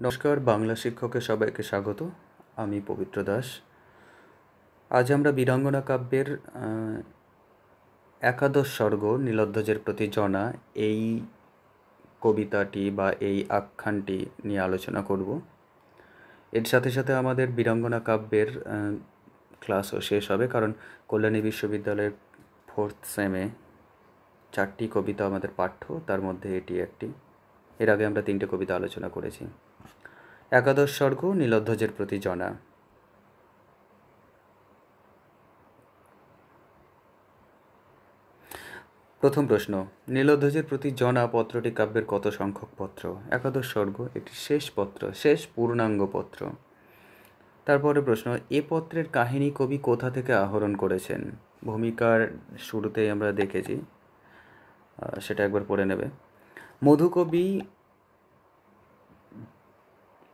নমস্কার, বাংলা শিক্ষকের সবাইকে স্বাগত। আমি পবিত্র দাস। আজ আমরা বীরাঙ্গনা কাব্যের একাদশ সর্গ নীলধ্বজের প্রতি জনা এই কবিতাটি বা এই আখ্যানটি নিয়ে আলোচনা করব। এর সাথে সাথে আমাদের বীরাঙ্গনা কাব্যের ক্লাসও শেষ হবে, কারণ কল্যাণী বিশ্ববিদ্যালয়ের 4th সেমে 4টি কবিতা আমাদের পাঠ্য, তার মধ্যে এটি একটি। এর আগে আমরা 3টে কবিতা আলোচনা করেছি। একাদশ সর্গ নীলধ্বজের প্রতি জনা। প্রথম প্রশ্ন, নীলধ্বজের প্রতি জনা পত্রটি কাব্যের কত সংখ্যক পত্র? একাদশ সর্গ, এটি শেষ পত্র, শেষ পূর্ণাঙ্গ পত্র। তারপরে প্রশ্ন, এ পত্রের কাহিনী কবি কোথা থেকে আহরণ করেছেন? ভূমিকার শুরুতেই আমরা দেখেছি, সেটা একবার পড়ে নেবে। মধুকবি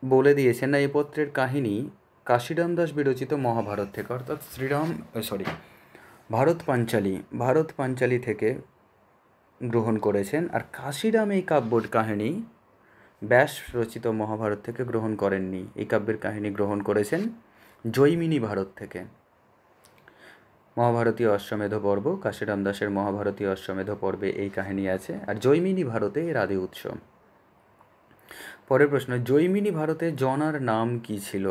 বলে দিয়েছেন না, এই পত্রের কাহিনী কাশিরাম দাস বিরচিত মহাভারত থেকে, অর্থাৎ ভারত পাঞ্চালী থেকে গ্রহণ করেছেন। আর কাশিরাম এই কাব্যের কাহিনী ব্যাস রচিত মহাভারত থেকে গ্রহণ করেননি। এই কাব্যের কাহিনী গ্রহণ করেছেন জৈমিনী ভারত থেকে। মহাভারতীয় অশ্বমেধ পর্ব, কাশিরাম দাসের মহাভারতীয় অশ্বমেধ পর্বে এই কাহিনী আছে, আর জৈমিনী ভারতে এর আদি উৎস। পরের প্রশ্ন, জৈমিনী ভারতে জনার নাম কি ছিল?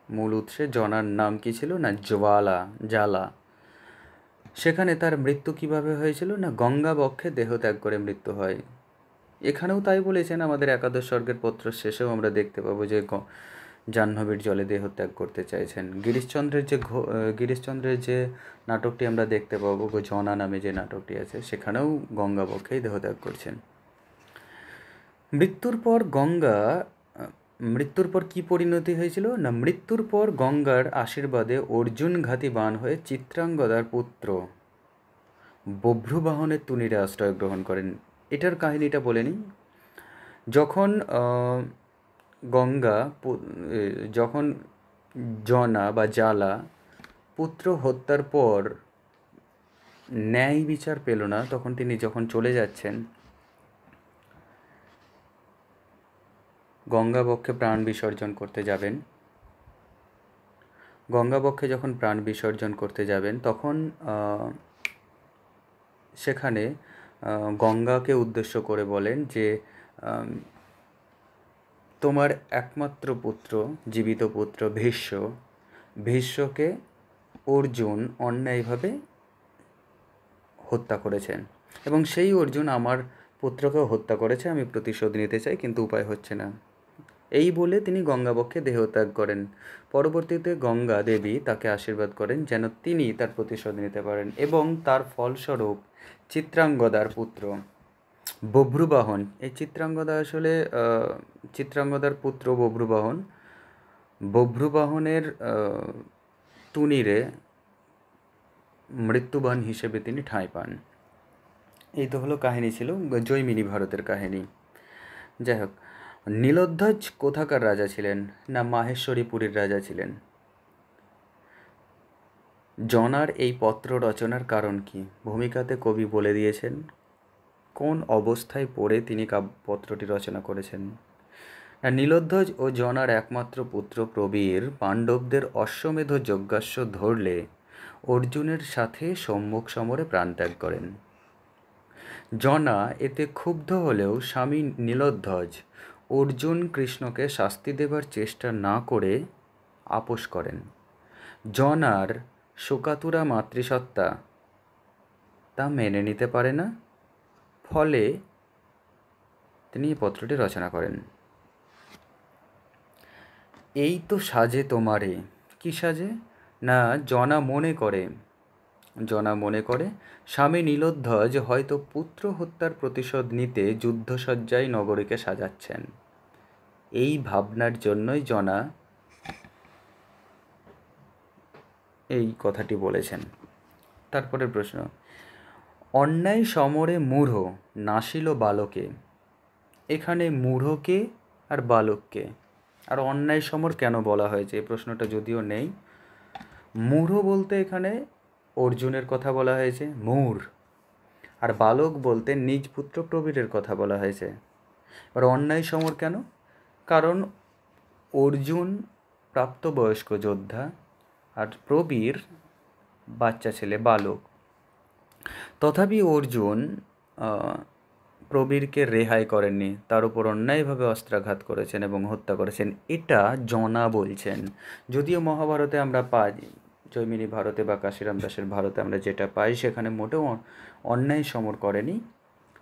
মূল উৎসে জনার নাম কি ছিল? না জ্বালা। সেখানে তার মৃত্যু কিভাবে হয়েছিল? না গঙ্গা বক্ষে দেহ ত্যাগ করে মৃত্যু হয়। এখানেও তাই বলেছেন। আমাদের একাদশ সর্গের পত্র শেষেও আমরা দেখতে পাবো যে জাহ্নবীর জলে দেহ ত্যাগ করতে চাইছেন। গিরিশচন্দ্রের যে নাটকটি আমরা দেখতে পাবো, জনা নামে যে নাটকটি আছে, সেখানেও গঙ্গা বক্ষেই দেহ ত্যাগ করছেন। মৃত্যুর পর কি পরিণতি হয়েছিল? না মৃত্যুর পর গঙ্গার আশীর্বাদে অর্জুনঘাতী বাণ হয়ে চিত্রাঙ্গদার পুত্র বভ্রুবাহনের তুনিরে আশ্রয় গ্রহণ করেন। এটার কাহিনীটা বলে নিই। যখন জনা বা জ্বালা পুত্র হত্যার পর ন্যায় বিচার পেল না, তখন তিনি যখন চলে যাচ্ছেন গঙ্গাবক্ষে প্রাণ বিসর্জন করতে যাবেন, তখন সেখানে গঙ্গাকে উদ্দেশ্য করে বলেন যে তোমার একমাত্র পুত্র, জীবিত পুত্র ভীষ্মকে অর্জুন অন্যায়ভাবে হত্যা করেছেন, এবং সেই অর্জুন আমার পুত্রকেও হত্যা করেছে। আমি প্রতিশোধ নিতে চাই, কিন্তু উপায় হচ্ছে না। এই বলে তিনি গঙ্গাবক্ষে দেহত্যাগ করেন। পরবর্তীতে গঙ্গা দেবী তাকে আশীর্বাদ করেন যেন তিনি তার প্রতিশোধ নিতে পারেন, এবং তার ফলস্বরূপ চিত্রাঙ্গদার পুত্র বভ্রুবাহন, এই চিত্রাঙ্গদার পুত্র বভ্রুবাহনের তুনিরে মৃত্যুবান হিসেবে তিনি ঠাঁই পান। এই তো হলো কাহিনী, ছিল জৈমিনী ভারতের কাহিনী। যাই হোক, নীলধ্বজ কোথাকার রাজা ছিলেন? না মাহেশ্বরীপুরীর রাজা ছিলেন। জনার এই পত্র রচনার কারণ কি? ভূমিকাতে কবি বলে দিয়েছেন কোন অবস্থায় পড়ে তিনি পত্রটি রচনা করেছেন। নীলধ্বজ ও জনার একমাত্র পুত্র প্রবীর পাণ্ডবদের অশ্বমেধ যজ্ঞাস্য ধরলে অর্জুনের সাথে সম্মুখ সমরে প্রাণত্যাগ করেন। জনা এতে ক্ষুব্ধ হলেও স্বামী নীলধ্বজ অর্জুন কৃষ্ণকে শাস্তি দেবার চেষ্টা না করে আপোষ করেন। জনার শোকাতুরা মাতৃসত্তা তা মেনে নিতে পারে না, ফলে তিনি এই পত্রটি রচনা করেন। এই তো সাজে তোমারে। কি সাজে? না জনা মনে করে স্বামী নীলধ্বজ হয়তো পুত্র হত্যার প্রতিশোধ নিতে যুদ্ধসজ্জায় নগরীকে সাজাচ্ছেন। এই ভাবনার জন্যই জনা এই কথাটি বলেছেন। তারপরের প্রশ্ন, অন্যায় সমরে মূঢ় নাসিল বালকে। এখানে মূঢ়কে আর বালককে আর অন্যায় সমর কেন বলা হয়েছে, এই প্রশ্নটা যদিও নেই। মূঢ় বলতে এখানে অর্জুনের কথা বলা হয়েছে, আর বালক বলতে নিজ পুত্র প্রবীরের কথা বলা হয়েছে। আর অন্যায় সমর কেন? কারণ অর্জুন প্রাপ্তবয়স্ক যোদ্ধা আর প্রবীর বাচ্চা ছেলে, বালক। তথাপি অর্জুন প্রবীরকে রেহাই করেননি, তার উপর অন্যায়ভাবে অস্ত্রাঘাত করেছেন এবং হত্যা করেছেন, এটা জনা বলছেন। যদিও মহাভারতে আমরা পাই, জৈমিনী ভারতে বা কাশিরাম দাসের ভারতে আমরা যেটা পাই, সেখানে মোটেও অন্যায় সমর করেনি।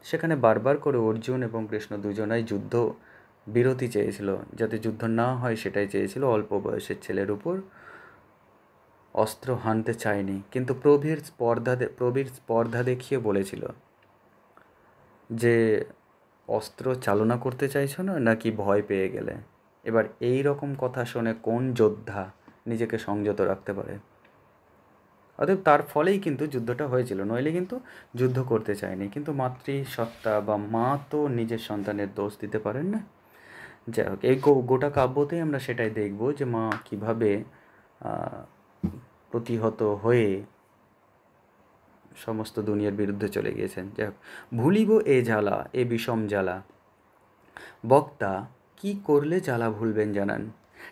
সেখানে বারবার করে অর্জুন এবং কৃষ্ণ দুজনাই যুদ্ধ বিরতি চেয়েছিল, যাতে যুদ্ধ না হয় সেটাই চেয়েছিল। অল্প বয়সের ছেলের উপর অস্ত্র হানতে চায়নি, কিন্তু প্রবীর স্পর্ধা দেখিয়ে বলেছিল যে অস্ত্র চালনা করতে চাইছো না, নাকি ভয় পেয়ে গেলে? এবার এই রকম কথা শুনে কোন যোদ্ধা নিজেকে সংযত রাখতে পারে? অতএব তার ফলেই কিন্তু যুদ্ধটা হয়েছিল, নইলে কিন্তু যুদ্ধ করতে চায়নি। কিন্তু মাতৃসত্তা বা মা তো নিজের সন্তানের দোষ দিতে পারেন না। যাই হোক, এই গোটা কাব্যতেই আমরা সেটাই দেখব যে মা কীভাবে প্রতিহত হয়ে সমস্ত দুনিয়ার বিরুদ্ধে চলে গিয়েছেন। যাই হোক, ভুলিব এ জ্বালা, এ বিষম জ্বালা, বক্তা কি করলে জ্বালা ভুলবেন জানান।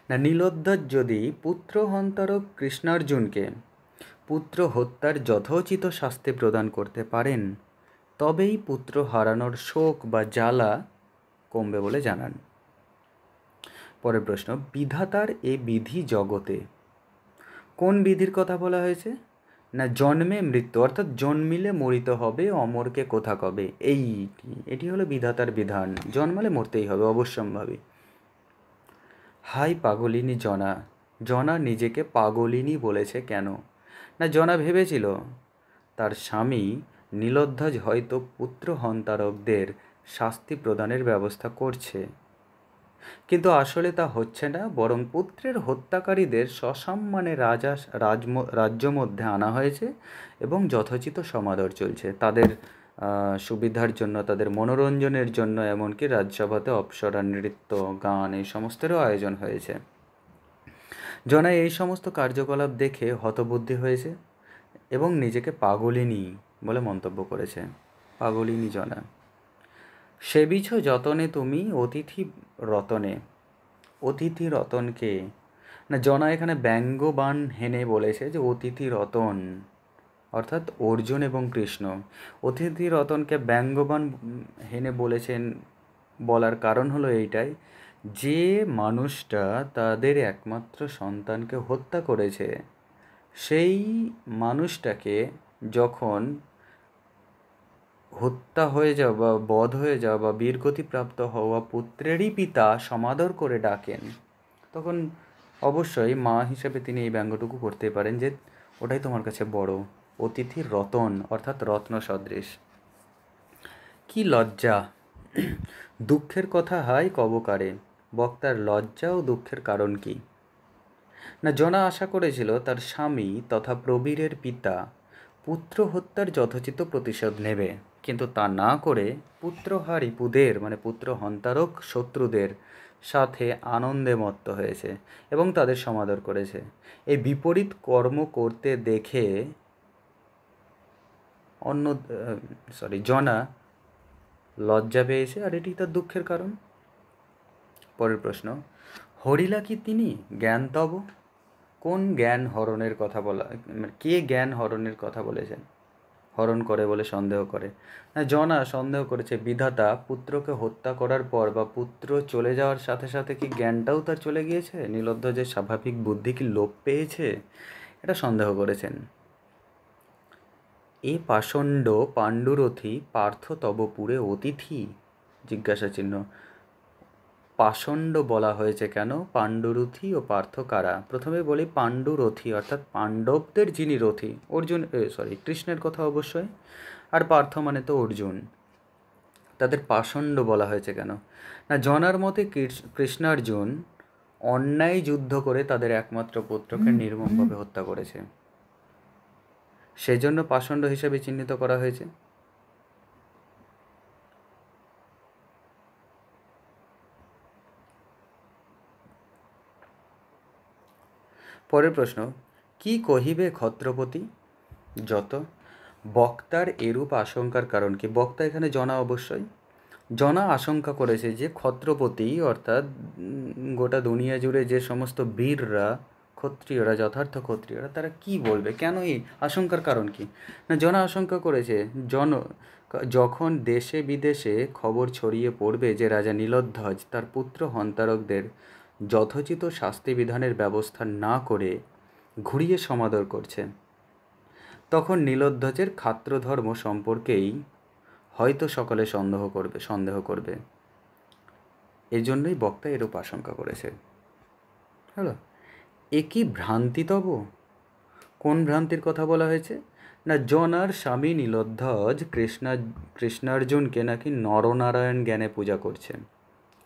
না, নীলোদ্ধার যদি পুত্র হন্তারক কৃষ্ণার্জুনকে পুত্র হত্যার যথোচিত শাস্তি প্রদান করতে পারেন, তবেই পুত্র হারানোর শোক বা জ্বালা কমবে বলে জানান। পরের প্রশ্ন, বিধাতার এ বিধি জগতে, কোন বিধির কথা বলা হয়েছে? না, জন্মে মৃত্যু, অর্থাৎ জন্মিলে মরিতে হবে, অমরকে কোথা কবে, এটি হলো বিধাতার বিধান। জন্মালে মরতেই হবে অবশ্যম্ভাবী। হাই পাগলিনী জনা, জনা নিজেকে পাগলিনী বলেছে কেন? না, জনা ভেবেছিল তার স্বামী নীলোধ্বজ হয়তো পুত্র হন্তারকদের শাস্তি প্রদানের ব্যবস্থা করছে, কিন্তু আসলে তা হচ্ছে না, বরং পুত্রের হত্যাকারীদের সসম্মানে রাজ্য মধ্যে আনা হয়েছে এবং যথোচিত সমাদর চলছে তাদের সুবিধার জন্য, তাদের মনোরঞ্জনের জন্য। এমনকি রাজসভাতে অপ্সরা, নৃত্য, গান এই সমস্তেরও আয়োজন হয়েছে। জনা এই সমস্ত কার্যকলাপ দেখে হতবুদ্ধি হয়েছে এবং নিজেকে পাগলিনী বলে মন্তব্য করেছে। পাগলিনী জনা। সেবিছ যতনে তুমি অতিথি রতনে, অতিথি রতনকে, না, জনা এখানে ব্যঙ্গবান হেনে বলেছে যে অতিথি রতন অর্থাৎ অর্জুন এবং কৃষ্ণ। অতিথি রতনকে ব্যঙ্গবান হেনে বলেছেন, বলার কারণ হলো এইটাই যে মানুষটা তাদের একমাত্র সন্তানকে হত্যা করেছে, সেই মানুষটাকে যখন হত্যা হয়ে যাওয়া বা বধ হয়ে যাওয়া বা বীরগতিপ্রাপ্ত হওয়া পুত্রেরই পিতা সমাদর করে ডাকেন, তখন অবশ্যই মা হিসেবে তিনি এই ব্যঙ্গটুকু করতে পারেন যে ওটাই তোমার কাছে বড়, অতিথির রতন অর্থাৎ রত্ন সদৃশ। কি লজ্জা, দুঃখের কথা হাই কবকারে, বক্তার লজ্জা ও দুঃখের কারণ কি? না, জনা আশা করেছিল তার স্বামী তথা প্রবীরের পিতা পুত্র হত্যার যথোচিত প্রতিশোধ নেবে, কিন্তু তা না করে পুত্রহারী পুদের মানে পুত্র হন্তারক শত্রুদের সাথে আনন্দে মত্ত হয়েছে এবং তাদের সমাদর করেছে। এই বিপরীত কর্ম করতে দেখে জনা লজ্জা পেয়েছে, আর এটি তার দুঃখের কারণ। পরের প্রশ্ন, হরিলা কি তিনি জ্ঞান তব, কোন জ্ঞান হরণের কথা বলা, কে জ্ঞান হরণের কথা বলেছেন, হরণ করে বলে সন্দেহ করে? না, জনা সন্দেহ করেছে বিধাতা পুত্রকে হত্যা করার পর বা পুত্র চলে যাওয়ার সাথে সাথে কি জ্ঞানটাও তার চলে গিয়েছে, নীলোধ্বজের স্বাভাবিক বুদ্ধি কি লোপ পেয়েছে, এটা সন্দেহ করেছেন। এ পাষণ্ড পাণ্ডুরথী পার্থ তবপুরে অতিথি, জিজ্ঞাসা চিহ্ন। পাষণ্ড বলা হয়েছে কেন, পাণ্ডুরথী ও পার্থ কারা? প্রথমে বলি পাণ্ডুরথী অর্থাৎ পাণ্ডবদের যিনি রথী, কৃষ্ণের কথা অবশ্যই, আর পার্থ মানে তো অর্জুন। তাদের পাষণ্ড বলা হয়েছে কেন? না, জনার মতে কৃষ্ণার্জুন অন্যায় যুদ্ধ করে তাদের একমাত্র পুত্রকে নির্মমভাবে হত্যা করেছে, সেজন্য পাষণ্ড হিসেবে চিহ্নিত করা হয়েছে। পরের প্রশ্ন, কি কহিবে ক্ষত্রপতি যত, বক্তার এরূপ আশঙ্কার কারণ কি? বক্তা এখানে জনা অবশ্যই। জনা আশঙ্কা করেছে যে ক্ষত্রপতি অর্থাৎ গোটা দুনিয়া জুড়ে যে সমস্ত বীররা ক্ষত্রিয়রা যথার্থ ক্ষত্রিয়রা তারা কি বলবে, কেন এই আশঙ্কার কারণ কি না, জনা আশঙ্কা করেছে যখন দেশে বিদেশে খবর ছড়িয়ে পড়বে যে রাজা নীলোধ্বজ তার পুত্র হন্তারকদের যথোচিত শাস্তি বিধানের ব্যবস্থা না করে ঘুরিয়ে সমাদর করছে, তখন নীলোধ্বজের ক্ষাত্রধর্ম সম্পর্কেই হয়তো সকলে সন্দেহ করবে। এজন্যই বক্তা এরূপ আশঙ্কা করেছে। হ্যালো, এ কি ভ্রান্তি তব? কোন ভ্রান্তির কথা বলা হয়েছে না, জনার স্বামী নীলোধ্বজ কৃষ্ণার্জুনকে নাকি নরনারায়ণ জ্ঞানে পূজা করছেন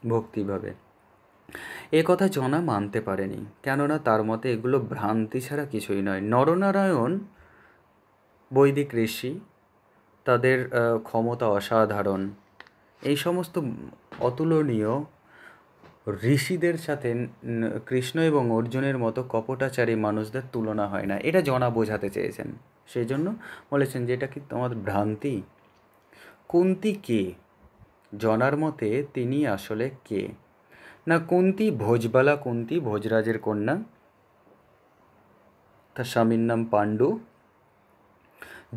ভক্তিভাবে। এ কথা জনা মানতে পারেনি, কেননা তার মতে এগুলো ভ্রান্তি ছাড়া কিছুই নয়। নরনারায়ণ বৈদিক ঋষি, তাদের ক্ষমতা অসাধারণ। এই সমস্ত অতুলনীয় ঋষিদের সাথে কৃষ্ণ এবং অর্জুনের মতো কপটাচারী মানুষদের তুলনা হয় না, এটা জনা বোঝাতে চেয়েছেন। সেই জন্য বলেছেন যে এটা কি তোমার ভ্রান্তি। কুন্তী কে? জনার মতে তিনি আসলে কে না, কুন্তী ভোজবালা কুন্তী, ভোজরাজের কন্যা। তার স্বামীর নাম পাণ্ডু।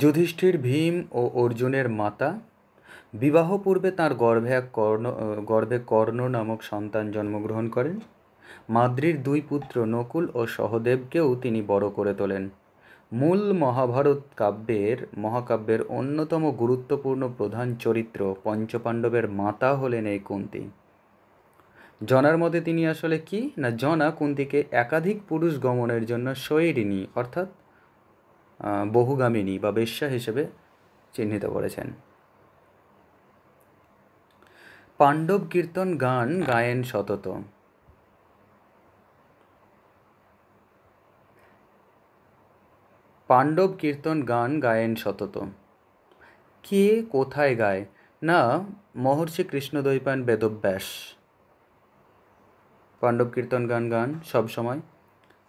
যুধিষ্ঠির, ভীম ও অর্জুনের মাতা। বিবাহ পূর্বে তাঁর গর্ভে কর্ণ নামক সন্তান জন্মগ্রহণ করেন। মাদ্রীর দুই পুত্র নকুল ও সহদেবকেও তিনি বড় করে তোলেন। মূল মহাভারত মহাকাব্যের অন্যতম গুরুত্বপূর্ণ প্রধান চরিত্র পঞ্চপাণ্ডবের মাতা হলেন এই কুন্তী। জনার মতে তিনি আসলে কি না, জনা কুন্তীকে একাধিক পুরুষ গমনের জন্য শৈরিণী অর্থাৎ বহুগামিনী বা বেশ্যা হিসেবে চিহ্নিত করেছেন। পাণ্ডব কীর্তন গান গায়েন সতত। পাণ্ডব কীর্তন গান গায়েন সতত। কে কোথায় গায় না, মহর্ষি কৃষ্ণদ্বৈপায়ন বেদব্যাস পাণ্ডব কীর্তন গান সবসময়।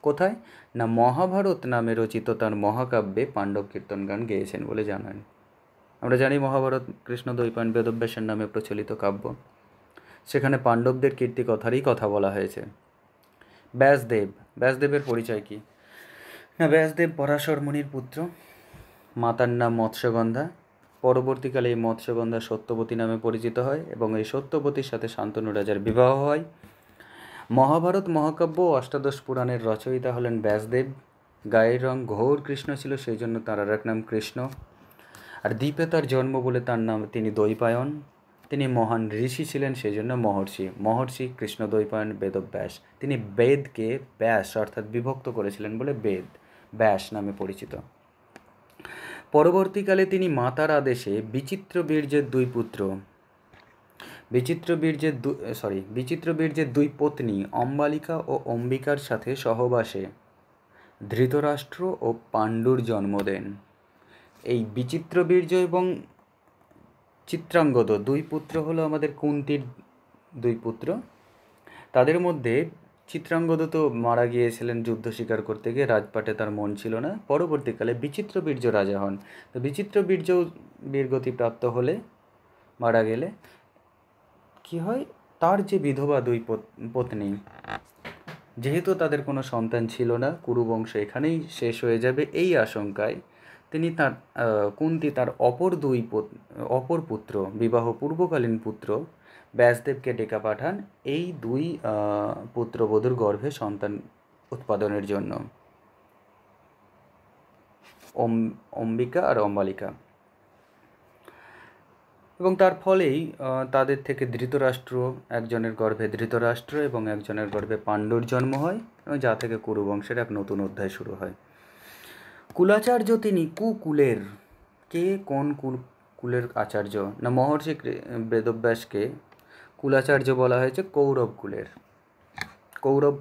কোথায় না, মহাভারত নামে রচিত তার মহাকাব্যে পাণ্ডব কীর্তন গান গেয়েছেন বলে জানান। আমরা জানি মহাভারত কৃষ্ণদ্বৈপায়ন বেদব্যাসের নামে প্রচলিত কাব্য, সেখানে পাণ্ডবদের কীর্তিকথারই কথা বলা হয়েছে। ব্যাসদেবের পরিচয় কি না, ব্যাসদেব পরাশর মুনির পুত্র, মাতার নাম মৎস্যগন্ধা। পরবর্তীকালে এই মৎস্যগন্ধা সত্যবতী নামে পরিচিত হয় এবং এই সত্যবতীর সাথে শান্তনু রাজার বিবাহ হয়। মহাভারত মহাকাব্য ও অষ্টাদশ পুরাণের রচয়িতা হলেন ব্যাসদেব। গায়ের রং ঘোর কৃষ্ণ ছিল, সেই জন্য তার আর এক নাম কৃষ্ণ। আর দ্বীপে তার জন্ম বলে তার নাম তিনি দ্বৈপায়ন। তিনি মহান ঋষি ছিলেন, সেই জন্য মহর্ষি কৃষ্ণদ্বৈপায়ন বেদব্যাস। তিনি বেদকে ব্যাস অর্থাৎ বিভক্ত করেছিলেন বলে ব্যাস নামে পরিচিত। পরবর্তীকালে তিনি মাতার আদেশে বিচিত্র বীর্যের দুই পত্নী অম্বালিকা ও অম্বিকার সাথে সহবাসে ধৃতরাষ্ট্র ও পাণ্ডুর জন্ম দেন। এই বিচিত্রবীর্য এবং চিত্রাঙ্গদ দুই পুত্র হলো আমাদের কুন্তীর দুই পুত্র। তাদের মধ্যে চিত্রাঙ্গদ তো মারা গিয়েছিলেন যুদ্ধ শিকার করতে গিয়ে, রাজপাটে তার মন ছিল না। পরবর্তীকালে বিচিত্রবীর্য রাজা হন। তো বিচিত্রবীর্য বীরগতিপ্রাপ্ত হলে, মারা গেলে কি হয়, তার যে বিধবা দুই পত্নী, যেহেতু তাদের কোনো সন্তান ছিল না, কুরুবংশ এখানেই শেষ হয়ে যাবে, এই আশঙ্কায় কুন্তী তার অপর পুত্র, বিবাহ পূর্বকালীন পুত্র ব্যাসদেবকে ডেকে পাঠান এই দুই পুত্রবধূর গর্ভে সন্তান উৎপাদনের জন্য, অম্বিকা আর অম্বালিকা। এবং তার ফলেই তাদের থেকে একজনের গর্ভে ধৃতরাষ্ট্র এবং একজনের গর্ভে পাণ্ডুর জন্ম হয়, এবং যা থেকে কুরুবংশের এক নতুন অধ্যায় শুরু হয়। কুলাচার্য তিনি কুকুলের। কে কোন কুলের আচার্য না, মহর্ষি বেদব্যাসকে কুলাচার্য বলা হয়েছে কৌরব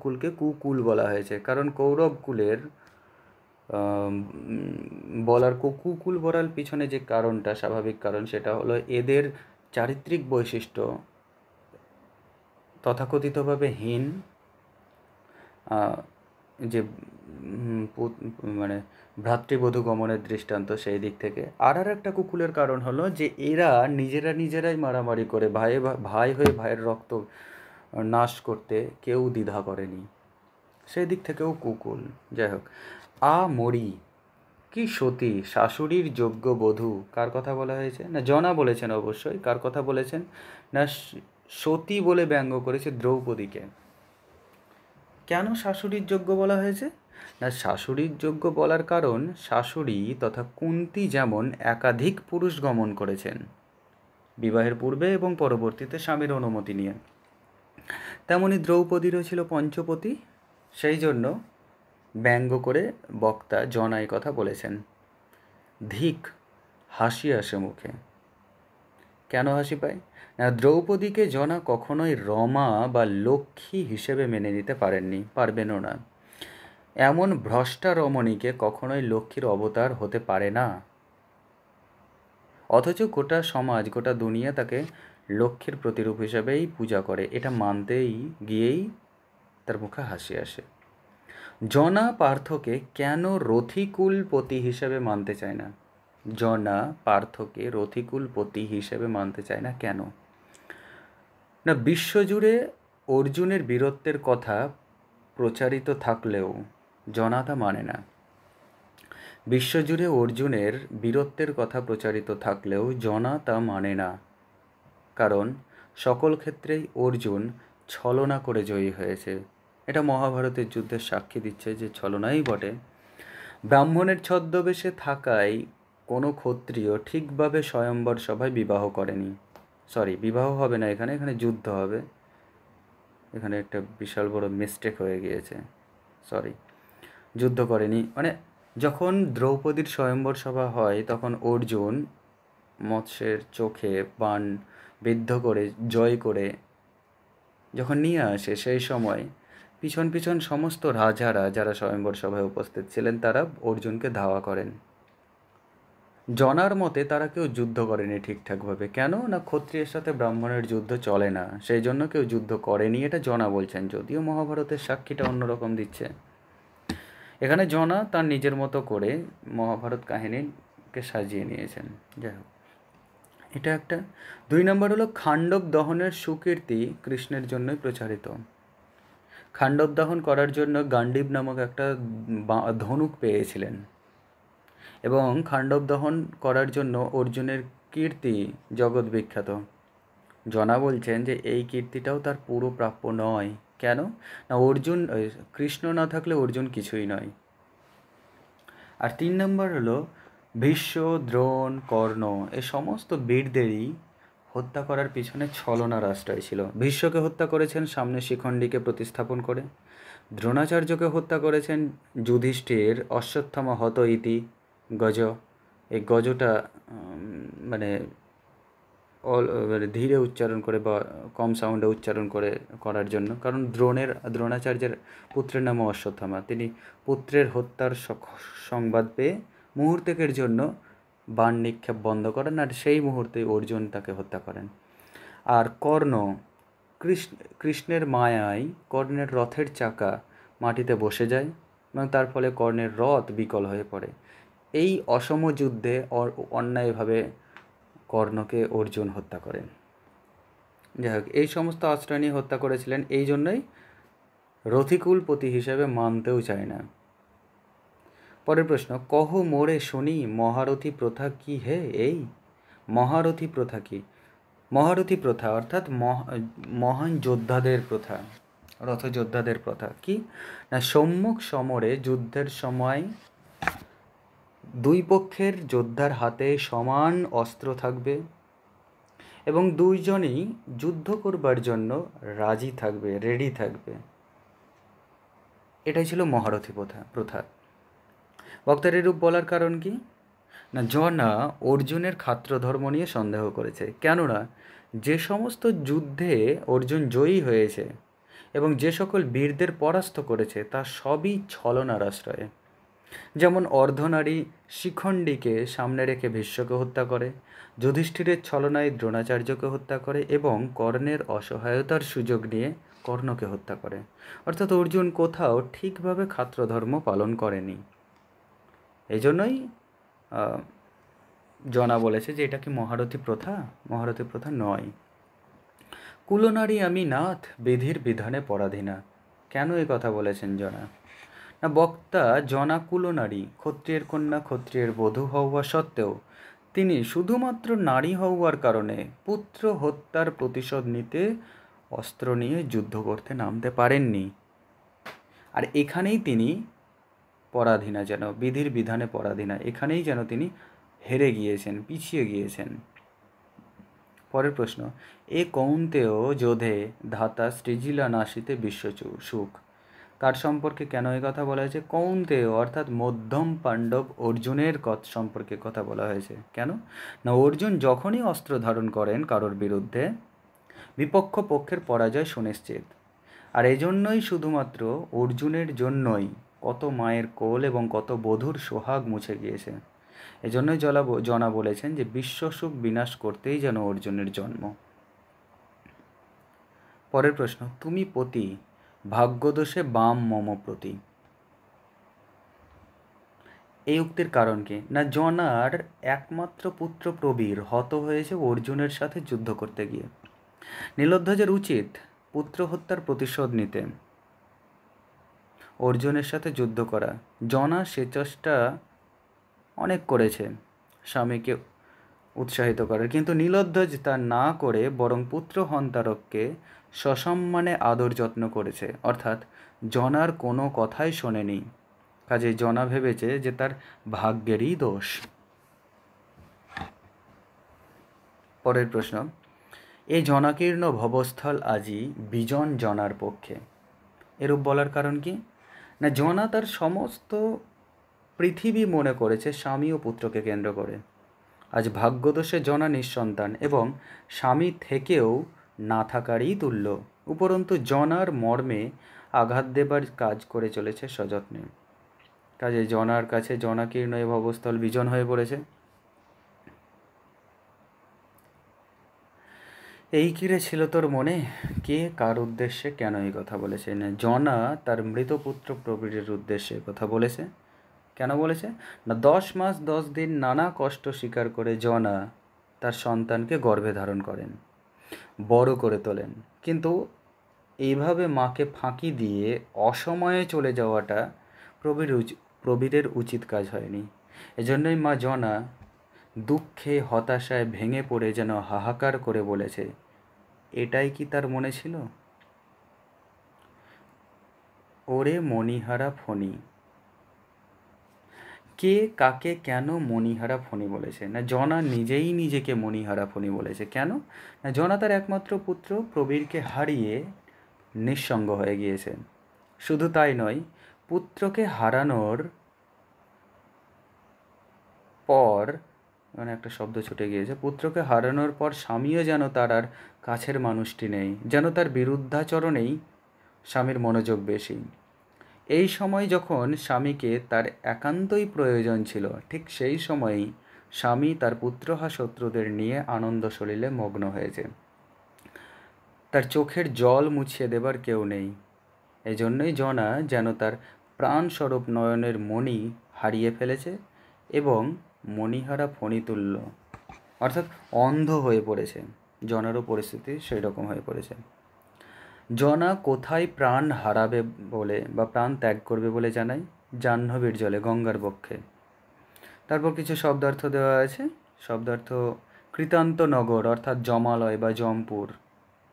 কুলকে কুকুল বলা হয়েছে, কারণ কৌরব কুলের কুকুল বলার পিছনে যে কারণটা, স্বাভাবিক কারণ, সেটা হলো এদের চারিত্রিক বৈশিষ্ট্য তথাকথিতভাবে হীন, যে মানে ভ্রাতৃবধূ গমনের দৃষ্টান্ত সেই দিক থেকে। আর একটা কুকুলের কারণ হলো যে এরা নিজেরাই মারামারি করে ভাই হয়ে ভাইয়ের রক্ত নাশ করতে কেউ দ্বিধা করেনি, সেই দিক থেকেও কুকুল। যাই হোক, মরি কি সতী শাশুড়ির যোগ্য বধূ, কার কথা বলা হয়েছে? না জনা বলেছেন অবশ্যই। কার কথা বলেছেন? না সতী বলে ব্যঙ্গ করেছে দ্রৌপদীকে। কেন শাশুড়ির যোগ্য বলা হয়েছে? না শাশুড়ির যোগ্য বলার কারণ শাশুড়ি তথা কুন্তী যেমন একাধিক পুরুষ গমন করেছেন বিবাহের পূর্বে এবং পরবর্তীতে স্বামীর অনুমতি নিয়ে, তেমনি দ্রৌপদীরও ছিল পঞ্চপতি। সেই জন্য ব্যঙ্গ করে বক্তা জনাই কথা বলেছেন। ধিক হাসি আসে মুখে। কেন হাসি পায়? না দ্রৌপদীকে জনা কখনোই রমা বা লক্ষ্মী হিসেবে মেনে নিতে পারবেনও না। এমন ভ্রষ্টা রমণীকে কখনোই লক্ষ্মীর অবতার হতে পারে না। অথচ গোটা সমাজ, গোটা দুনিয়া তাকে লক্ষ্মীর প্রতিরূপ হিসেবেই পূজা করে। এটা মানতেই গিয়েই তার মুখে হাসি আসে। জনা পার্থকে কেন রথিকুল পতি হিসেবে মানতে চায় না? জনা পার্থকে রথিকুল পতি হিসেবে মানতে চায় না কেন? না বিশ্বজুড়ে অর্জুনের বীরত্বের কথা প্রচারিত থাকলেও জনা তা মানে না। বিশ্বজুড়ে অর্জুনের বীরত্বের কথা প্রচারিত থাকলেও জনা তা মানে না, কারণ সকল ক্ষেত্রেই অর্জুন ছলনা করে জয়ী হয়েছে। এটা মহাভারতের যুদ্ধের সাক্ষী দিচ্ছে যে ছলনাই বটে। ব্রাহ্মণের ছদ্মবেশে থাকায় কোনো ক্ষত্রিয় ঠিকভাবে স্বয়ম্বর সভায় বিবাহ করেনি। বিবাহ হবে না, এখানে যুদ্ধ হবে। এখানে একটা বিশাল বড় মিস্টেক হয়ে গিয়েছে। যুদ্ধ করেনি মানে যখন দ্রৌপদীর স্বয়ম্বর সভা হয় তখন অর্জুন মৎস্যের চোখে বাণ বিদ্ধ করে জয় করে যখন নিয়ে আসে, সেই সময় পিছন সমস্ত রাজারা যারা স্বয়ম্বর সভায় উপস্থিত ছিলেন তারা অর্জুনকে ধাওয়া করেন। জনার মতে তারা কেউ যুদ্ধ করেনি ঠিকঠাকভাবে। কেন না ক্ষত্রিয়ের সাথে ব্রাহ্মণের যুদ্ধ চলে না, সেই জন্য কেউ যুদ্ধ করেনি, এটা জনা বলছেন। যদিও মহাভারতের সাক্ষীটা অন্যরকম দিচ্ছে। এখানে জনা তার নিজের মতো করে মহাভারত কাহিনীকে সাজিয়ে নিয়েছেন। যাই হোক, এটা একটা। 2 নম্বর হলো খাণ্ডব দহনের সুকীর্তি কৃষ্ণের জন্যই প্রচারিত। খাণ্ডব দহন করার জন্য গান্ডীব নামক একটা ধনুক পেয়েছিলেন, এবং খাণ্ডব দহন করার জন্য অর্জুনের কীর্তি জগৎ বিখ্যাত। জনা বলছেন যে এই কীর্তিটাও তার পুরো প্রাপ্য নয়। কেন না কৃষ্ণ না থাকলে অর্জুন কিছুই নয়। আর 3 নম্বর হলো ভীষ্ম, দ্রোণ, কর্ণ এই সমস্ত বীরদেরই হত্যা করার পিছনে ছলনার আশ্রয় ছিল। ভীষ্মকে হত্যা করেছেন সামনে শিখণ্ডীকে প্রতিস্থাপন করে। দ্রোণাচার্যকে হত্যা করেছেন যুধিষ্ঠির অশ্বত্থামা হত ইতি গজ। এই গজটা মানে ধীরে উচ্চারণ করে বা কম সাউন্ডে উচ্চারণ করার জন্য, কারণ দ্রোণাচার্যের পুত্রের নামও অশ্বত্থামা। তিনি পুত্রের হত্যার সংবাদ পেয়ে মুহূর্তেকের জন্য বাণ নিক্ষেপ বন্ধ করেন, আর সেই মুহূর্তে অর্জুন তাকে হত্যা করেন। আর কর্ণ, কৃষ্ণের মায়ায় কর্ণের রথের চাকা মাটিতে বসে যায় এবং তার ফলে কর্ণের রথ বিকল হয়ে পড়ে। এই অসম যুদ্ধে অন্যায়ভাবে কর্ণকে অর্জুন হত্যা করেন। যাই হোক, এই সমস্ত আশ্রয় নিয়ে হত্যা করেছিলেন, এই জন্যই রথিকুল পতি হিসেবে মানতেও চায় না। পরের প্রশ্ন, কহ মোরে শুনি মহারথী প্রথা কি হে? এই মহারথী প্রথা কি? মহারথী প্রথা অর্থাৎ মহান যোদ্ধাদের প্রথা, রথযোদ্ধাদের প্রথা কি না সম্মুখ সমরে যুদ্ধের সময় দুই পক্ষের যোদ্ধার হাতে সমান অস্ত্র থাকবে এবং দুইজনই যুদ্ধ করবার জন্য রাজি থাকবে, রেডি থাকবে। এটাই ছিল মহারথী প্রথা। বক্তার এরূপ বলার কারণ কি না জনা অর্জুনের ক্ষাত্রধর্ম নিয়ে সন্দেহ করেছে। কেননা যে সমস্ত যুদ্ধে অর্জুন জয়ী হয়েছে এবং যে সকল বীরদের পরাস্ত করেছে তা সবই ছলনার আশ্রয়ে। যেমন অর্ধনারী শিখণ্ডীকে সামনে রেখে ভীষ্মকে হত্যা করে, যুধিষ্ঠিরের ছলনায় দ্রোণাচার্যকে হত্যা করে এবং কর্ণের অসহায়তার সুযোগ নিয়ে কর্ণকে হত্যা করে। অর্থাৎ অর্জুন কোথাও ঠিকভাবে ক্ষাত্রধর্ম পালন করেনি। এই জন্যই জনা বলেছে যে এটা কি মহারথী প্রথা? মহারথী প্রথা নয়। কুলনারী আমি নাথ, বিধির বিধানে পরাধীনা। কেন এই কথা বলেছেন জনা? না, বক্তা জনা কুলনারী, ক্ষত্রিয়ের কন্যা, ক্ষত্রিয়ের বধূ হওয়া সত্ত্বেও তিনি শুধুমাত্র নারী হওয়ার কারণে পুত্র হত্যার প্রতিশোধ নিতে অস্ত্র নিয়ে যুদ্ধ করতে নামতে পারেননি। আর এখানেই তিনি পরাধীনা, যেন বিধির বিধানে পরাধীনা, এখানেই যেন তিনি হেরে গিয়েছেন, পিছিয়ে গিয়েছেন। পরের প্রশ্ন, এ কৌন্তেয় যোধে ধাতা সৃজিলা নাশিতে বিশ্ব সুখ। কার সম্পর্কে কেন এই কথা বলা হয়েছে? কৌন্তেয় অর্থাৎ মধ্যম পাণ্ডব অর্জুনের সম্পর্কে কথা বলা হয়েছে। কেন না, অর্জুন যখনই অস্ত্র ধারণ করেন কারোর বিরুদ্ধে, বিপক্ষ পক্ষের পরাজয় সুনিশ্চিত। আর এজন্যই, শুধুমাত্র অর্জুনের জন্যই কত মায়ের কোল এবং কত বধূর সোহাগ মুছে গিয়েছে। এজন্যই জনা বলেছেন যে বিশ্বসুখ বিনাশ করতেই যেন অর্জুনের জন্ম। পরের প্রশ্ন, তুমি পতি ভাগ্যদোষে বাম মম প্রতি। এই উক্তির কারণ কি? না, জনার একমাত্র পুত্র প্রবীর হত হয়েছে অর্জুনের সাথে যুদ্ধ করতে গিয়ে। নীলধ্বজের উচিত পুত্র হত্যার প্রতিশোধ নিতে, অর্জুনের সাথে যুদ্ধ করা। জনা সে চেষ্টা অনেক করেছে স্বামীকে উৎসাহিত করার, কিন্তু নীলধ্বজ তা না করে বরং পুত্র হন্তারককে সসম্মানে আদর যত্ন করেছে, অর্থাৎ জনার কোনো কথাই শোনেনি। কাজে জনা ভেবেছে যে তার ভাগ্যেরই দোষ। পরের প্রশ্ন, এই জনাকীর্ণ ভবস্থল আজি বিজন জনার পক্ষে। এরূপ বলার কারণ কি? না, জনা তার সমস্ত পৃথিবী মনে করেছে স্বামী ও পুত্রকে কেন্দ্র করে। আজ ভাগ্যদোষে জনা নিঃসন্তান এবং স্বামী থেকেও না থাকারই তুল্য। উপরন্তু জনার মর্মে আঘাত দেবার কাজ করে চলেছে সযত্নে। কাজে জনার কাছে জনাকীর্ণ এ ভবস্থল বিজন হয়ে পড়েছে। এই কিরে ছিল তোর মনে, কে কার উদ্দেশ্যে কেন এই কথা বলেছে? না, জনা তার মৃত পুত্র প্রবীরের উদ্দেশ্যে কথা বলেছে। কেন বলেছে? না, 10 মাস 10 দিন নানা কষ্ট স্বীকার করে জনা তার সন্তানকে গর্ভে ধারণ করেন, বড় করে তোলেন। কিন্তু এইভাবে মাকে ফাঁকি দিয়ে অসময়ে চলে যাওয়াটা প্রবীরের উচিত কাজ হয়নি। এজন্যই মা জনা দুঃখে হতাশায় ভেঙে পড়ে যেন হাহাকার করে বলেছে, এটাই কি তার মনে ছিল? ওরে মণিহারা ফণি। কে কাকে কেন মণিহারা ফণি বলেছে? না, জনা নিজেই নিজেকে মণিহারা ফণি বলেছে। কেন না, জনা তার একমাত্র পুত্র প্রবীরকে হারিয়ে নিঃসঙ্গ হয়ে গিয়েছে। শুধু তাই নয়, পুত্রকে হারানোর পর, মানে একটা শব্দ ছুটে গিয়েছে, পুত্রকে হারানোর পর স্বামীও যেন তার আর কাছের মানুষটি নেই, যেন তার বিরুদ্ধাচরণেই স্বামীর মনোযোগ বেশি। এই সময় যখন স্বামীকে তার একান্তই প্রয়োজন ছিল, ঠিক সেই সময়ই স্বামী তার পুত্রহা শত্রুদের নিয়ে আনন্দ সলিলে মগ্ন হয়েছে। তার চোখের জল মুছিয়ে দেবার কেউ নেই। এই জন্যই জনা যেন তার প্রাণস্বরূপ নয়নের মণি হারিয়ে ফেলেছে এবং মণিহারা ফণিতুল্য, অর্থাৎ অন্ধ হয়ে পড়েছে। জনারও পরিস্থিতি সেই রকম হয়ে পড়েছে। জনা কোথায় প্রাণ হারাবে বলে বা প্রাণ ত্যাগ করবে বলে জানাই? জাহ্নবীর জলে, গঙ্গার বক্ষে। তারপর কিছু শব্দার্থ দেওয়া আছে। শব্দার্থ, কৃতান্ত নগর অর্থাৎ জমালয় বা জমপুর।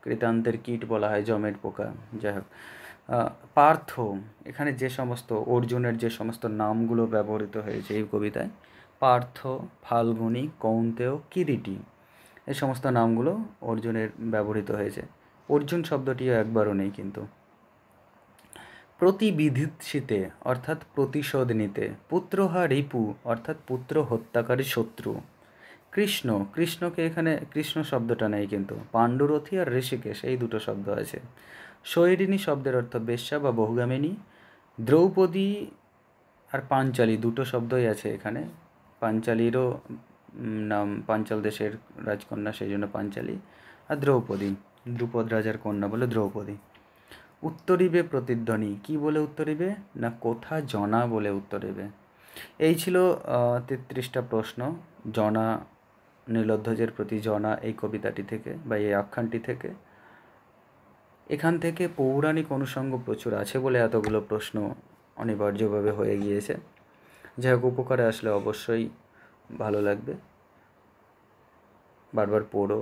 কৃতান্তের কীট বলা হয় জমের পোকা, যাই হোক। পার্থ, এখানে যে সমস্ত অর্জুনের যে সমস্ত নামগুলো ব্যবহৃত হয়েছে এই কবিতায়, পার্থ, ফাল্গুনী, কৌন্তেয়, কিরীটী, এই সমস্ত নামগুলো অর্জুনের ব্যবহৃত হয়েছে। অর্জুন শব্দটিও একবারও নেই কিন্তু। প্রতিবিধিৎসিতে অর্থাৎ প্রতিশোধ নিতে। পুত্রহা রিপু অর্থাৎ পুত্র হত্যাকারী শত্রু। কৃষ্ণ, কৃষ্ণকে এখানে কৃষ্ণ শব্দটা নেই কিন্তু। পাণ্ডুরথী আর ঋষিকেশ এই দুটো শব্দ আছে। শৈরিণী শব্দের অর্থ বেশ্যা বা বহুগামিনী। দ্রৌপদী আর পাঞ্চালী দুটো শব্দই আছে এখানে। পাঞ্চালীরও নাম, পাঞ্চাল দেশের রাজকন্যা, সেই জন্য পাঞ্চালী। আর দ্রৌপদী, দ্রুপদ রাজার কন্যা বলে দ্রৌপদী। উত্তরিবে প্রতিধ্বনি, কি বলে উত্তরিবে না কোথা জনা বলে উত্তরিবে। এই ছিল 33টা প্রশ্ন জনা, নীলধ্বজের প্রতি জনা এই কবিতাটি থেকে বা এই আখ্যানটি থেকে। এখান থেকে পৌরাণিক অনুষঙ্গ প্রচুর আছে বলে এতগুলো প্রশ্ন অনিবার্যভাবে হয়ে গিয়েছে। যাই হোক, উপকারে আসলে অবশ্যই ভালো লাগবে, বারবার পড়ো।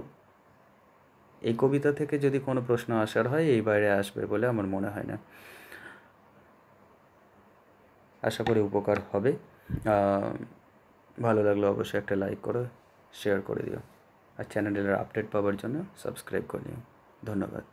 এই কবিতা থেকে যদি কোনো প্রশ্ন আসার হয় এই বাইরে আসবে বলে আমার মনে হয় না। আশা করি উপকার হবে। ভালো লাগলে অবশ্যই একটা লাইক করো, শেয়ার করে দিও, আর চ্যানেলের আপডেট পাওয়ার জন্য সাবস্ক্রাইব করে নিও। ধন্যবাদ।